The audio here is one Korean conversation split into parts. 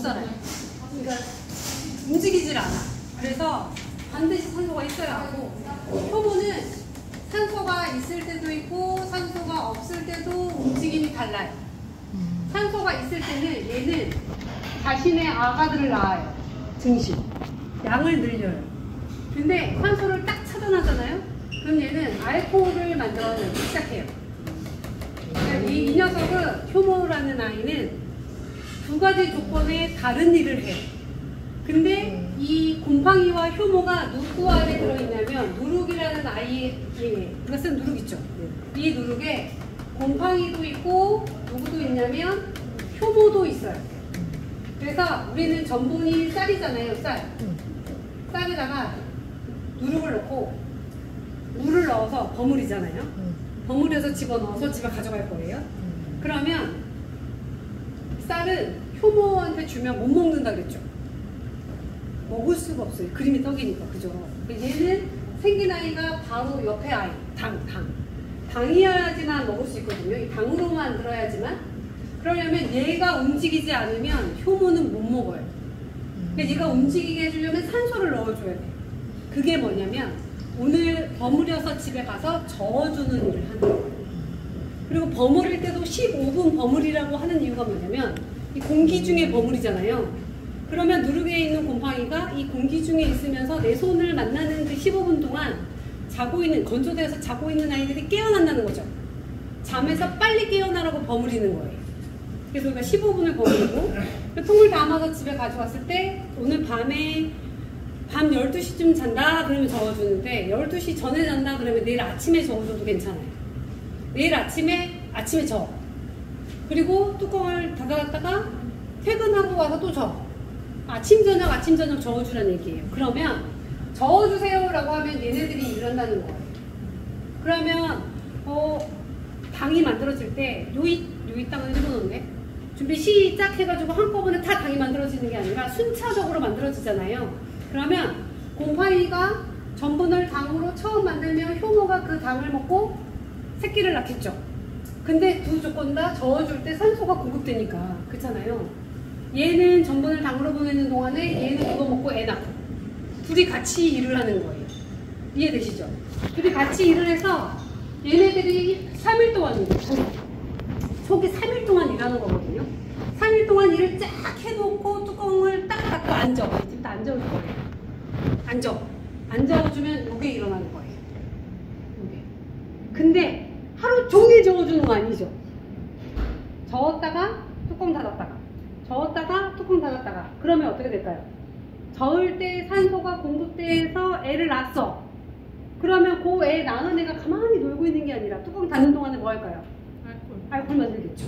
살아요. 그러니까 움직이질 않아. 그래서 반드시 산소가 있어야 하고, 효모는 산소가 있을 때도 있고 산소가 없을 때도 움직임이 달라요. 산소가 있을 때는 얘는 자신의 아가들을 낳아요. 증식. 양을 늘려요. 근데 산소를 딱 차단하잖아요? 그럼 얘는 알코올을 만들어내기 시작해요. 그러니까 이 녀석은, 효모라는 아이는 두 가지 조건에 다른 일을 해요. 근데 이 곰팡이와 효모가 누구 안에 들어있냐면, 누룩이라는 아이의, 이것은 누룩 있죠? 이 누룩에 곰팡이도 있고 누구도 있냐면 효모도 있어요. 그래서 우리는 전분이 쌀이잖아요. 쌀에다가 누룩을 넣고 물을 넣어서 버무리잖아요. 버무려서 집어넣어서 집에 가져갈 거예요. 그러면 쌀은 효모한테 주면 못 먹는다 그랬죠. 먹을 수가 없어요. 그림이 떡이니까. 그죠? 얘는 생긴 아이가 바로 옆에 아이, 당이어야지만 먹을 수 있거든요. 이 당으로만 들어야지만. 그러려면 얘가 움직이지 않으면 효모는 못 먹어요. 그러니까 얘가 움직이게 해주려면 산소를 넣어줘야 돼. 그게 뭐냐면, 오늘 버무려서 집에 가서 저어주는 일을 하는 거예요. 그리고 버무릴 때도 15분 버무리라고 하는 이유가 뭐냐면, 이 공기 중에 버무리잖아요. 그러면 누룩에 있는 곰팡이가 이 공기 중에 있으면서 내 손을 만나는 그 15분 동안 자고 있는, 건조대에서 자고 있는 아이들이 깨어난다는 거죠. 잠에서 빨리 깨어나라고 버무리는 거예요. 그래서 우리가 15분을 버무리고, 그 통을 담아서 집에 가져왔을 때, 오늘 밤에 밤 12시쯤 잔다 그러면 저어주는데, 12시 전에 잔다 그러면 내일 아침에 저어줘도 괜찮아요. 내일 아침에 저어. 그리고 뚜껑을 닫아놨다가 퇴근하고 와서 또 저어. 아침 저녁 저어주라는 얘기예요. 그러면 저어주세요 라고 하면 얘네들이 이런다는 거예요. 그러면 당이 만들어질 때 요이 땅을 집어넣는데, 준비 시작 해가지고 한꺼번에 다 당이 만들어지는 게 아니라 순차적으로 만들어지잖아요. 그러면 곰팡이가 전분을 당으로 처음 만들면 효모가 그 당을 먹고 새끼를 낳겠죠. 근데 두 조건 다 저어줄 때 산소가 공급되니까. 그렇잖아요. 얘는 전분을 당으로 보내는 동안에 얘는 그거 먹고 애 낳고, 둘이 같이 일을 하는 거예요. 이해되시죠? 둘이 같이 일을 해서 얘네들이 3일 동안, 속이 3일 동안 일하는 거거든요. 3일 동안 일을 쫙 해놓고 뚜껑을 딱 닫고 앉아. 이집도 앉아올 거예요. 앉아주면 이게 일어나는 거예요. 이게. 근데 하루 종일 저어주는 거 아니죠? 저었다가 뚜껑 닫았다가, 저었다가 뚜껑 닫았다가. 그러면 어떻게 될까요? 저을 때 산소가 공급돼서 애를 낳았어. 그러면 그 애 낳은 애가 가만히 놀고 있는 게 아니라 뚜껑 닫는 동안에 뭐 할까요? 알코올 만들겠죠.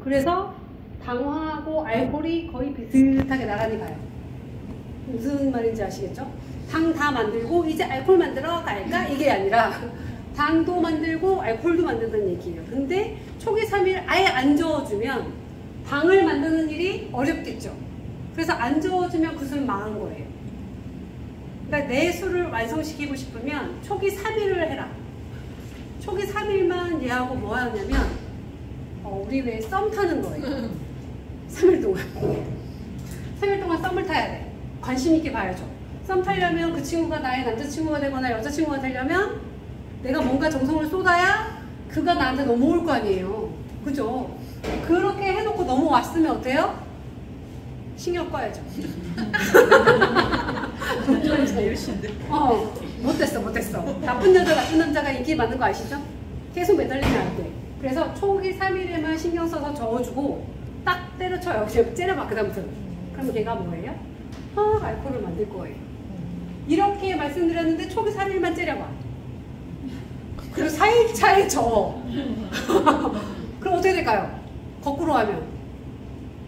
그래서 당하고 알코올이 거의 비슷하게 나란히 가요. 무슨 말인지 아시겠죠? 당 다 만들고 이제 알코올 만들어 갈까? 이게 아니라 당도 만들고 알코올도 만든다는 얘기예요. 근데 초기 3일 아예 안 저어주면 당을 만드는 일이 어렵겠죠. 그래서 안 저어주면 그 술 망한 거예요. 그러니까 내 술을 완성시키고 싶으면 초기 3일을 해라. 초기 3일만 얘하고 뭐 하냐면, 우리 왜 썸 타는 거예요. 3일 동안. 3일 동안 썸을 타야 돼. 관심 있게 봐야죠. 썸 타려면 그 친구가 나의 남자친구가 되거나 여자친구가 되려면 내가 뭔가 정성을 쏟아야 그가 나한테 넘어올 거 아니에요. 그죠? 그렇게 해놓고 넘어왔으면 어때요? 신경 꺼야죠. 못됐어. 나쁜 남자가 인기 많은 거 아시죠? 계속 매달리면 안 돼. 그래서 초기 3일에만 신경 써서 저어주고 딱 때려쳐요. 째려봐, 그다음부터. 그럼 걔가 뭐예요? 알코올을 만들 거예요. 이렇게 말씀드렸는데 초기 3일만 째려봐. 그리고 4일 차에 저어. 그럼 어떻게 될까요? 거꾸로 하면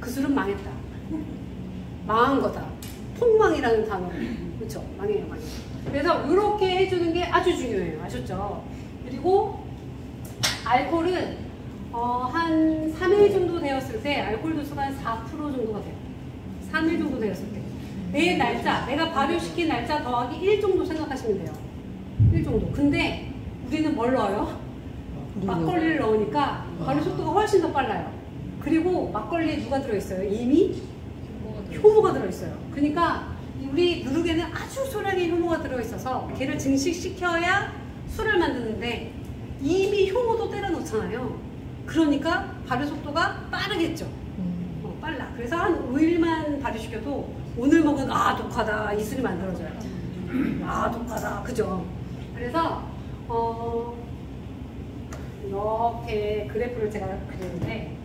그 술은 망했다. 망한 거다. 폭망이라는 단어. 그렇죠? 망해요. 그래서 이렇게 해주는 게 아주 중요해요. 아셨죠? 그리고 알코올은 한 3일 정도 되었을 때 알코올 도수가 한 4% 정도가 돼요. 3일 정도 되었을 때. 내 날짜, 내가 발효시킨 날짜 더하기 1 정도 생각하시면 돼요. 1 정도. 근데 우리는 뭘 넣어요? 막걸리를 넣으니까 발효 속도가 훨씬 더 빨라요. 그리고 막걸리에 누가 들어있어요? 이미? 들어있어요. 그러니까 우리 누룩에는 아주 소량의 효모가 들어있어서 걔를 증식시켜야 술을 만드는데 이미 효모도 때려 넣잖아요. 그러니까 발효 속도가 빠르겠죠. 빨라. 그래서 한 5일만 발효시켜도 오늘 먹은 아 독하다 이 술이 만들어져요. 아 독하다 그죠. 그래서 이렇게 그래프를 제가 그리는데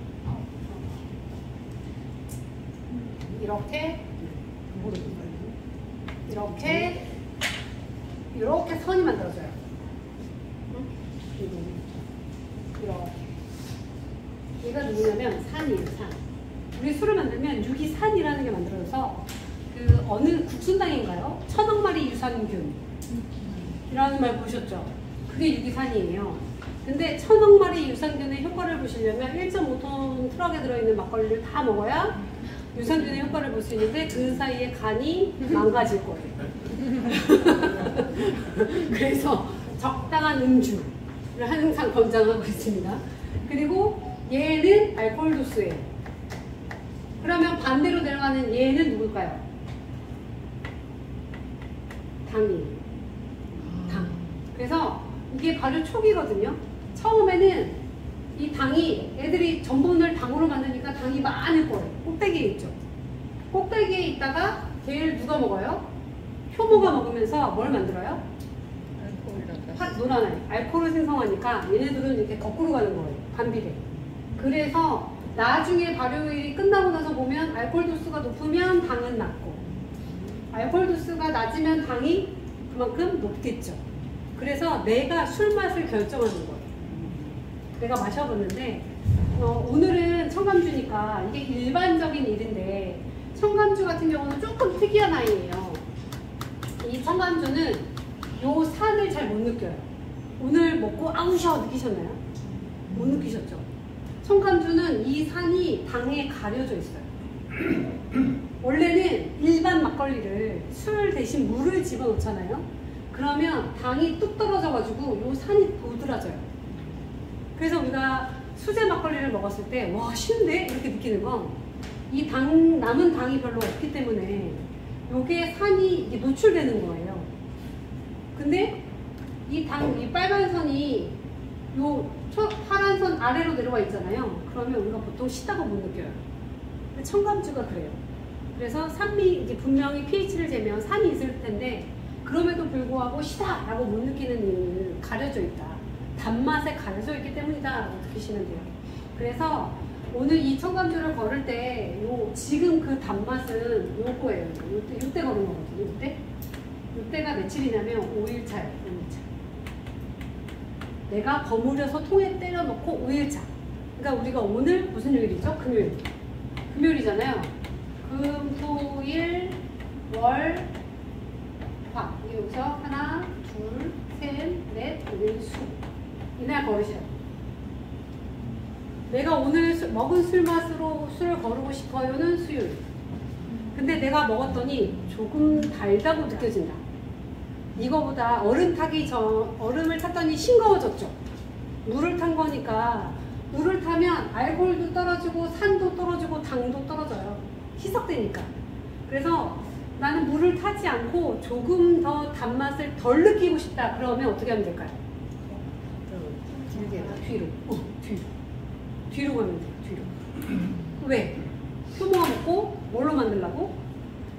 이렇게 선이 만들어져요. 이렇게 얘가 누구냐면 산이에요. 산. 우리 술을 만들면 유기산이라는 게 만들어져서 그 어느 국순당인가요? 1000억 마리 유산균 이라는 말 보셨죠? 그게 유기산이에요. 근데 1000억 마리 유산균의 효과를 보시려면 1.5톤 트럭에 들어있는 막걸리를 다 먹어야 유산균의 효과를 볼 수 있는데 그 사이에 간이 망가질 거예요. 그래서 적당한 음주를 항상 권장하고 있습니다. 그리고 얘는 알코올 도수예요. 그러면 반대로 내려가는 얘는 누굴까요? 당이에요. 당. 그래서 이게 발효 초기거든요. 처음에는 이 당이 애들이 전분을 당으로 만드니까 당이 많을 거예요. 꼭대기에 있죠. 꼭대기에 있다가 걔를 누가 먹어요? 효모가 먹으면서 뭘 만들어요? 노란알. 알코올을 생성하니까 얘네들은 이렇게 거꾸로 가는 거예요. 반비례. 그래서 나중에 발효일이 끝나고 나서 보면 알코올 도수가 높으면 당은 낮고 알코올 도수가 낮으면 당이 그만큼 높겠죠. 그래서 내가 술 맛을 결정하는 거예요. 내가 마셔봤는데 오늘은 청감주니까 이게 일반적인 일인데 청감주 같은 경우는 조금 특이한 아이예요. 이 청감주는 요 산을 잘 못 느껴요. 오늘 먹고 아우셔 느끼셨나요? 못 느끼셨죠? 청감주는 이 산이 당에 가려져 있어요. 원래는 일반 막걸리를 술 대신 물을 집어넣잖아요. 그러면 당이 뚝 떨어져가지고 요 산이 도드라져요. 그래서 우리가 수제 막걸리를 먹었을 때 와 쉬운데? 이렇게 느끼는 건 이 남은 당이 별로 없기 때문에 요게 산이 이게 노출되는 거예요. 근데 이 빨간 선이 요 파란 선 아래로 내려와 있잖아요. 그러면 우리가 보통 시다고 못 느껴요. 근데 청감주가 그래요. 그래서 산미 이제 분명히 pH를 재면 산이 있을 텐데 그럼에도 불구하고 시다라고 못 느끼는 이유는 가려져 있다. 단맛에 가려져 있기 때문이다 라고 느끼시면 돼요. 그래서 오늘 이 청감주를 걸을 때 지금 그 단맛은 요거예요. 요때 걸은 거거든요. 요때가 며칠이냐면 5일차예요. 5일차. 내가 버무려서 통에 때려 넣고 5일차. 그러니까 우리가 오늘 무슨 요일이죠? 금요일. 금요일이잖아요. 금, 토, 일, 월, 화. 여기서 하나, 둘, 셋, 넷, 오일, 수. 이날 걸으셔요. 내가 오늘 먹은 술 맛으로 술을 거르고 싶어요는 수요일. 근데 내가 먹었더니 조금 달다고 느껴진다. 이거보다 얼음을 탔더니 싱거워졌죠. 물을 탄 거니까 물을 타면 알코올도 떨어지고 산도 떨어지고 당도 떨어져요. 희석되니까. 그래서 나는 물을 타지 않고 조금 더 단맛을 덜 느끼고 싶다. 그러면 어떻게 하면 될까요? 뒤로. 뒤로 가면 돼요. 뒤로. 왜? 효모가 먹고 뭘로 만들라고?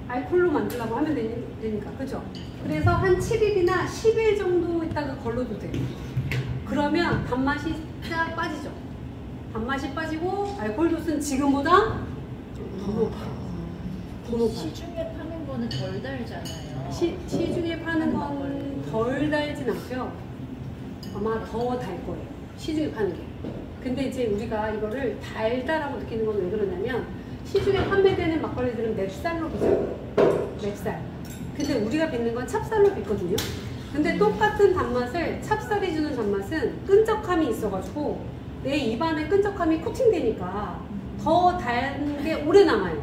알코올로 만들라고 하면 되니까. 그죠? 그래서 한 7일이나 10일 정도 있다가 걸러도 돼요. 그러면 단맛이 쫙 빠지죠. 단맛이 빠지고 알코올 도수는 지금보다 더 높아요. 더 높아요. 시중에 파는 거는 덜 달잖아요. 시중에 파는 건 덜 달진 않고요. 아마 더 달 거예요. 시중에 파는 게. 근데 이제 우리가 이거를 달다라고 느끼는 건 왜 그러냐면 시중에 판매되는 막걸리들은 맵쌀로 빚어요. 맵쌀. 근데 우리가 빚는 건 찹쌀로 빚거든요. 근데 똑같은 단맛을 찹쌀이 주는 단맛은 끈적함이 있어가지고 내 입안에 끈적함이 코팅되니까 더 단 게 오래 남아요.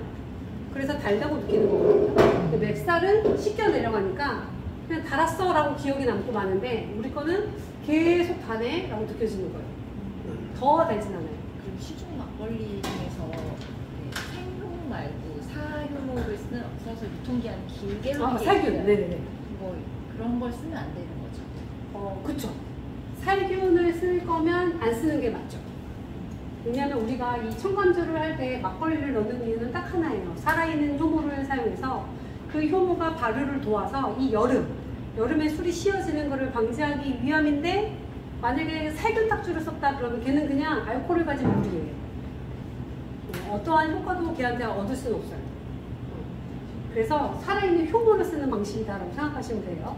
그래서 달다고 느끼는 거거든요. 근데 맵쌀은 씻겨 내려가니까 그냥 달았어 라고 기억이 남고 마는데 우리 거는 계속 다네 라고 느껴지는 거예요. 더 달진 않아요. 그럼 시중 막걸리 중에서 생효모 말고 사효모를 쓰는 유통기한 길게 살균. 네네네. 뭐 그런 걸 쓰면 안 되는 거죠. 그쵸. 살균을 쓸 거면 안 쓰는 게 맞죠. 왜냐하면 우리가 이 첨가주를 할 때 막걸리를 넣는 이유는 딱 하나예요. 살아있는 효모를 사용해서 그 효모가 발효를 도와서 이 여름에 술이 쉬어지는 것을 방지하기 위함인데, 만약에 살균 딱주를 썼다 그러면 걔는 그냥 알코올을 가진 물이에요. 어떠한 효과도 걔한테 얻을 수는 없어요. 그래서 살아있는 효모를 쓰는 방식이다라고 생각하시면 돼요.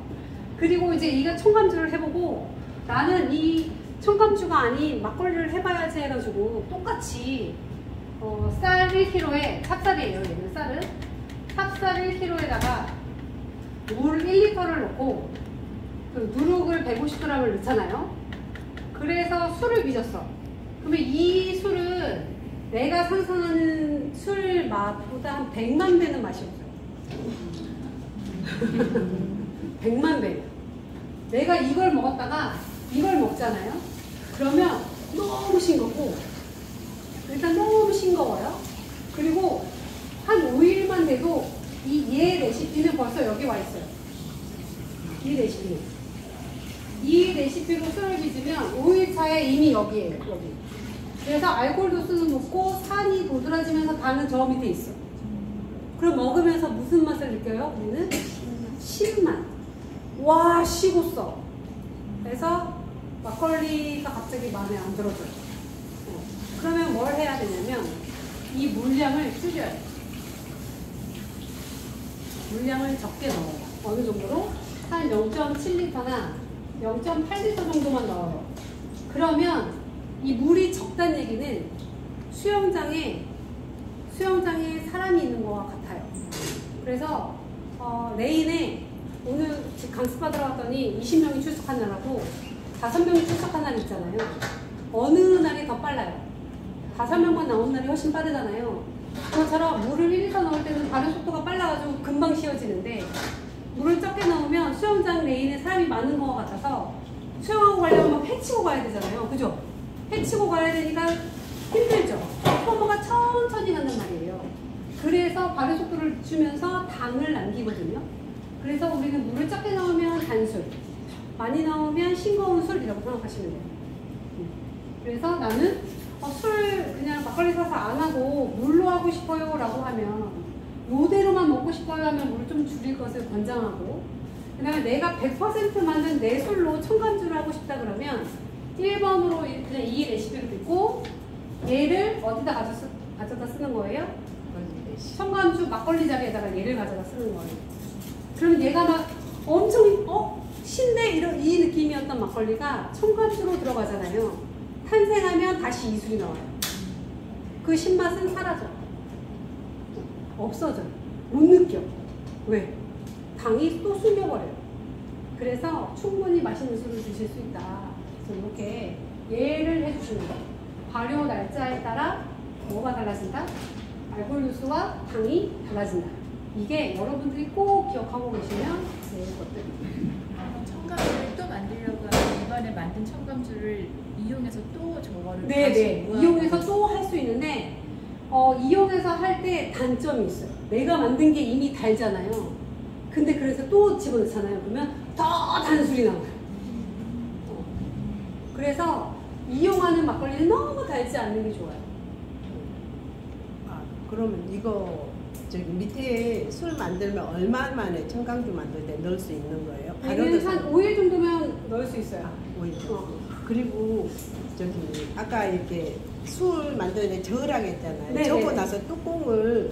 그리고 이제 이거 첨가주를 해보고, 나는 이 첨가주가 아닌 막걸리를 해봐야지 해가지고 똑같이 쌀 1kg에 찹쌀이에요. 얘는 쌀은 찹쌀 1kg에다가 물 1리터를 넣고 그 누룩을 150g을 넣잖아요. 그래서 술을 빚었어. 그러면 이 술은 내가 상상하는 술 맛보다 한 100만 배는 맛이 없어요. 100만 배. 내가 이걸 먹었다가 이걸 먹잖아요. 그러면 너무 싱겁고, 일단 너무 싱거워요. 그리고 한 5일만 돼도 얘 레시피는 벌써 여기 와 있어요. 이 레시피로 술을 빚으면 5일차에 이미 여기에요. 여기. 그래서 알코올 도수는 높고 산이 도드라지면서 당은 저 밑에 있어. 그럼 먹으면서 무슨 맛을 느껴요? 우리는 신맛. 와, 식었어. 그래서 막걸리가 갑자기 마음에 안 들어져요. 그러면 뭘 해야 되냐면 이 물량을 줄여야 돼요. 물량을 적게 넣어요. 어느 정도로? 한 0.7리터나 0.8리터 정도만 넣어요. 그러면 이 물이 적다는 얘기는 수영장에 사람이 있는 것과 같아요. 그래서 레인에 오늘 강습받으러 왔더니 20명이 출석한 날하고 5명이 출석한 날 있잖아요. 어느 날이 더 빨라요? 5명만 나온 날이 훨씬 빠르잖아요. 그것처럼 물을 1리터 넣을 때는 발효 속도가 빨라가지고 금방 쉬어지는데, 물을 적게 넣으면 수영장 레인에 사람이 많은 것 같아서 수영하고 가려면 막 헤치고 가야 되잖아요. 그죠? 헤치고 가야 되니까 힘들죠. 효모가 천천히 간단 말이에요. 그래서 발효 속도를 주면서 당을 남기거든요. 그래서 우리는 물을 적게 넣으면 단술, 많이 넣으면 싱거운 술이라고 생각하시면 돼요. 그래서 나는 술 그냥 막걸리 사서 안 하고 물로 하고 싶어요 라고 하면, 요대로만 먹고 싶어요 하면 물을 좀 줄일 것을 권장하고, 그 다음에 내가 100% 만든 내 술로 첨가주를 하고 싶다 그러면 1번으로 그냥 이 레시피를 듣고 얘를 어디다 가져다 쓰는 거예요? 첨가주 막걸리 자리에다가 얘를 가져다 쓰는 거예요. 그러면 얘가 막 엄청 신데 이 느낌이었던 막걸리가 첨가주로 들어가잖아요. 탄생하면 다시 이술이 나와요. 그 신맛은 사라져. 없어져요. 못 느껴. 왜? 당이 또 숨겨버려요. 그래서 충분히 맛있는 술을 드실 수 있다. 그래서 이렇게 예를 해주시는 거예요. 발효 날짜에 따라 뭐가 달라진다? 알코올 도수와 당이 달라진다. 이게 여러분들이 꼭 기억하고 계시면 좋을 것들입니다. 첨가물을 또 만들려고 하면 이번에 만든 첨가물을 이용해서 또 저거를 네네, 이용해서 또 할 수 있는데, 이용해서 할 때 단점이 있어요. 내가 만든 게 이미 달잖아요. 근데 그래서 또 집어넣잖아요. 그러면 더 단술이 나와요. 그래서 이용하는 막걸리는 너무 달지 않는 게 좋아요. 그러면 이거 저기 밑에 술 만들면 얼마 만에 첨가주 만들 때 넣을 수 있는 거예요? 얘는 한 5일 정도면 넣을 수 있어요. 5일 정도. 그리고 저기 아까 이렇게 술 만들 때 저으라고 했잖아요. 네네. 저고 나서 뚜껑을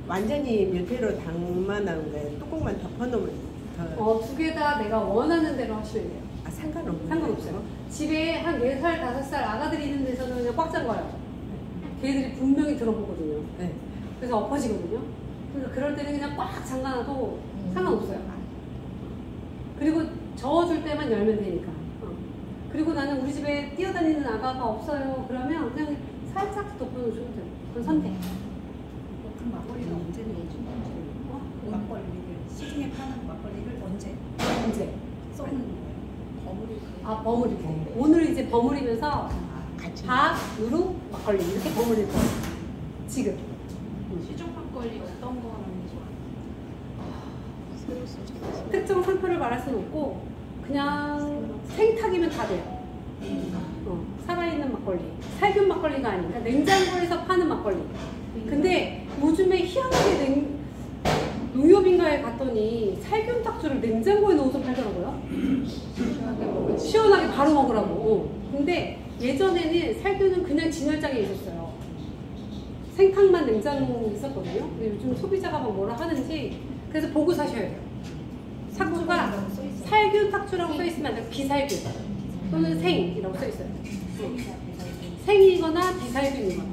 완전히 밀폐로 담아놓은 거예요. 뚜껑만 덮어놓으면 더. 두 개 다 내가 원하는 대로 하시면 돼요. 상관없어요. 상관없어요. 집에 한 4살, 5살 아가들이 있는 데서는 그냥 꽉 잠가요. 걔들이 분명히 들어보거든요. 네. 그래서 엎어지거든요. 그래서 그럴 때는 그냥 꽉 잠가놔도 상관없어요. 그리고 저어줄 때만 열면 되니까. 그리고 나는 우리 집에 뛰어다니는 아가가 없어요. 그러면 그냥 살짝 덮어놓으셔도 돼요. 그건 선택. 그럼 막걸리를 언제 내주는 거예요? 막걸리를 시중에 파는 막걸리를 언제 써는 거예요? 버무리고. 버무릴 때. 오늘 이제 버무리면서 같이. 밥, 누룩, 막걸리 이렇게 버무릴 거예요. 지금. 시중 막걸리 어떤 거는 좋아요? 특정 상표를 말할 수는 없고 그냥 생탁이면 다 돼요. 살아있는 막걸리, 살균 막걸리가 아니니까 냉장고에서 파는 막걸리. 근데 요즘에 희한하게 농협인가에 갔더니 살균 탁주를 냉장고에 넣어서 팔더라고요. 시원하게 바로 먹으라고. 근데 예전에는 살균은 그냥 진열장에 있었어요. 생탕만 냉장고에 있었거든요. 근데 요즘 소비자가 막 뭐라 하는지 그래서 보고 사셔야 돼요. 탁주가 살균 탁주라고 써있으면 안 되고 비살균 또는 생이라고 써있어요. 생이거나 비살균이거나.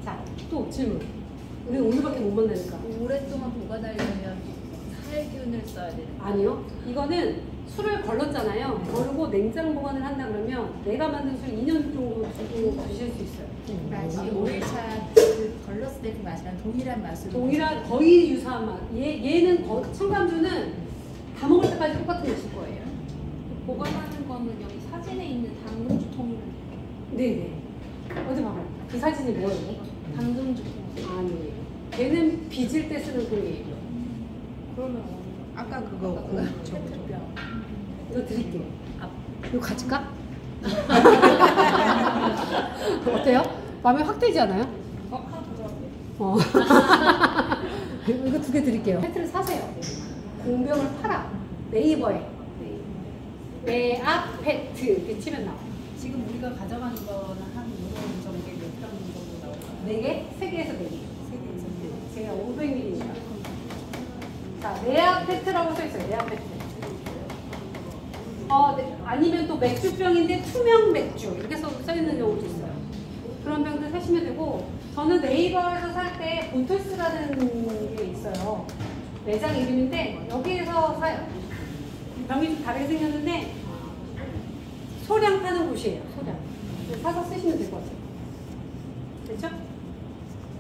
자, 또 질문. 우리 오늘밖에 못 만나니까. 오랫동안 보관하려면 살균을 써야 돼요. 아니요. 이거는 술을 걸렀잖아요. 걸고 냉장 보관을 한다 그러면 내가 만든 술 2년 정도 두고 드실 수 있어요. 맛이 5일차 그 걸렀을 때 그 맛이랑 동일한 맛으로. 동일한 거의 유사한 맛. 얘는 첨가주는 다 먹을 때까지 똑같은 맛일 거예요. 보관하는 거는 여기 사진에 있는 당근주통이면 네네. 어디 봐봐요. 이 사진이 뭐예요? 당근주통. 아니, 걔는 빚을 때 쓰는 돈이에요. 그러면 아까 그거 페트병. 이거 드릴게요. 이거 가질까? 어때요? 마음에 확 들지 않아요? 하나 더 잡을게요. 이거 2개 드릴게요. 페트를 사세요. 공병을 팔아. 네이버에. 내앞 페트 이렇게 치면 나와. 지금 우리가 가져가는 거는 한 이런 정도의 몇 gram 정도 나올까요? 4개? 3개에서 4개. 3개에서 제가 500ml니까. 자, 내압 페트라고 써있어요. 내압 페트. 네. 아니면 또 맥주병인데 투명 맥주 이렇게 써있는 경우도 있어요. 그런 병들 사시면 되고, 저는 네이버에서 살 때 본토스라는 게 있어요. 매장 이름인데 여기에서 사요. 병이 좀 다르게 생겼는데 소량 파는 곳이에요. 소량. 사서 쓰시면 될 것 같아요. 됐죠?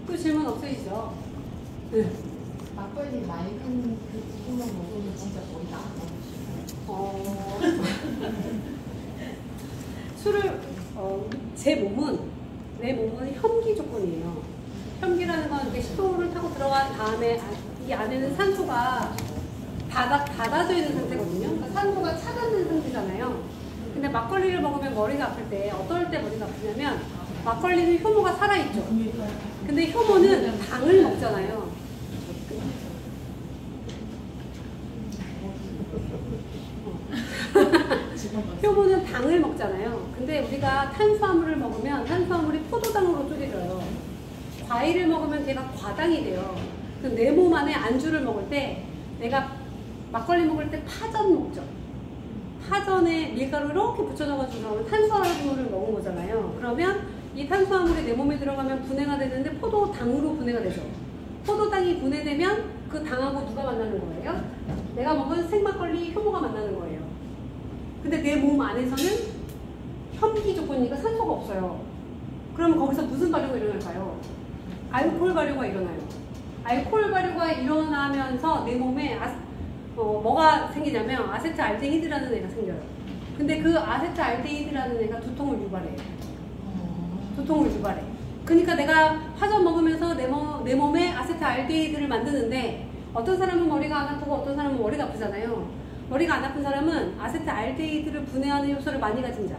또 질문 없으시죠? 네. 막걸리 맑은 그 부분만 먹으면 진짜 거의 다 안 먹으시죠? 술을 내 몸은 혐기 조건이에요. 혐기라는 건 이렇게 식도를 타고 들어간 다음에 이 안에는 산소가 닫아져 있는 상태거든요. 그러니까 산소가 차닿는 상태잖아요. 근데 막걸리를 먹으면 머리가 아플 때 어떨 때 머리가 아프냐면 막걸리는 효모가 살아있죠. 근데 효모는 당을 먹잖아요. 효모는 당을 먹잖아요. 근데 우리가 탄수화물을 먹으면 탄수화물이 포도당으로 쪼개져요. 과일을 먹으면 걔가 과당이 돼요. 그럼 내 몸 안에 안주를 먹을 때 내가 막걸리 먹을 때 파전 먹죠. 파전에 밀가루 이렇게 붙여줘가지고 탄수화물을 먹은 거잖아요. 그러면 이 탄수화물이 내 몸에 들어가면 분해가 되는데 포도당으로 분해가 되죠. 포도당이 분해되면 그 당하고 누가 만나는 거예요? 내가 먹은 생막걸리 효모가 만나는 거예요. 근데 내 몸 안에서는 혐기 조건이니까 산소가 없어요. 그러면 거기서 무슨 발효가 일어날까요? 알코올 발효가 일어나요. 알코올 발효가 일어나면서 내 몸에 뭐가 생기냐면 아세트알데히드라는 애가 생겨요. 근데 그 아세트알데히드라는 애가 두통을 유발해요. 두통을 유발해. 그러니까 내가 파전 먹으면서 내 몸에 아세트알데히드를 만드는데 어떤 사람은 머리가 안 아프고 어떤 사람은 머리가 아프잖아요. 머리가 안 아픈 사람은 아세트알데히드를 분해하는 효소를 많이 가진 자.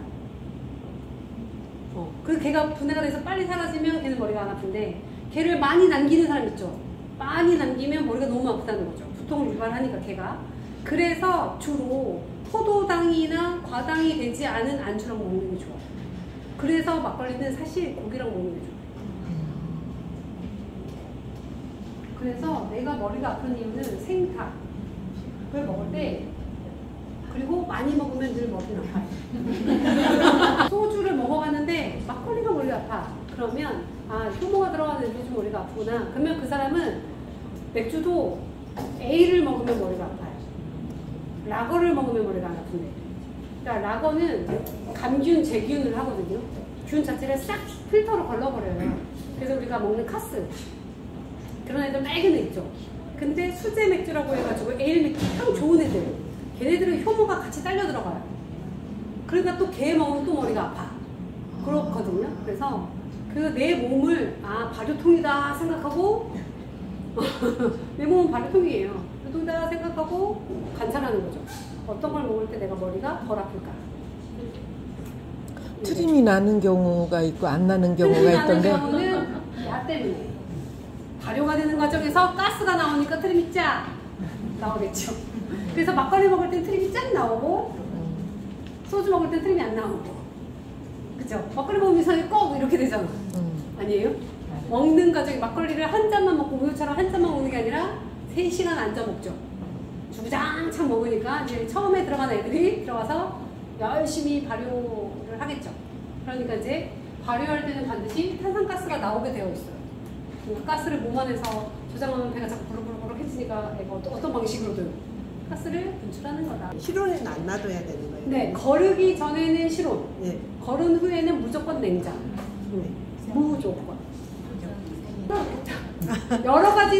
그래서 걔가 분해가 돼서 빨리 사라지면 걔는 머리가 안 아픈데 걔를 많이 남기는 사람 있죠. 많이 남기면 머리가 너무 아프다는 거죠. 두통을 유발하니까 걔가. 그래서 주로 포도당이나 과당이 되지 않은 안주랑 먹는 게 좋아요. 그래서 막걸리는 사실 고기랑 먹는 게 좋아요. 그래서 내가 머리가 아픈 이유는 생탁을 먹을 때, 그리고 많이 먹으면 늘 머리는 아파요. 소주를 먹어가는데 막걸리가 머리 아파. 그러면 효모가 들어가는데 요즘 머리가 아프구나. 그러면 그 사람은 맥주도 A를 먹으면 머리가 아파요. 라거를 먹으면 머리가 안 아픈데. 그러니까 라거는 감균, 제균을 하거든요. 균 자체를 싹 필터로 걸러버려요. 그래서 우리가 먹는 카스, 그런 애들 맑은 애 있죠. 근데 수제 맥주라고 해가지고 에일 맥주 참 좋은 애들, 걔네들은 효모가 같이 딸려 들어가요. 그러니까 또 걔 먹으면 또 머리가 아파. 그렇거든요. 그래서 그 내 몸을 발효통이다 생각하고 내 몸은 발효통이에요. 유도다 생각하고 관찰하는 거죠. 어떤 걸 먹을 때 내가 머리가 덜 아플까? 트림이 나는 경우가 있고 안 나는 경우가 트림이 나는 있던데. 경우는 야 때문에 발효가 되는 과정에서 가스가 나오니까 트림이 쫙 나오겠죠. 그래서 막걸리 먹을 땐 트림이 쫙 나오고 소주 먹을 땐 트림이 안 나오고, 그죠? 막걸리 먹으면 이상하게 꼭 이렇게 되잖아. 아니에요? 먹는 과정에 막걸리를 한 잔만 먹고 우유처럼 한 잔만 먹는 게 아니라 3시간 앉아 먹죠. 주구장창 먹으니까 이제 처음에 들어간 애들이 들어가서 열심히 발효를 하겠죠. 그러니까 이제 발효할 때는 반드시 탄산가스가 나오게 되어 있어요. 그 가스를 몸 안에서 저장하면 배가 자꾸 부르르 해지니까 애가 어떤 방식으로든 가스를 분출하는 거다. 실온에는 안 놔둬야 되는 거예요. 네, 거르기 전에는 실온, 네. 거른 후에는 무조건 냉장. 네. 무조건. 여러 가지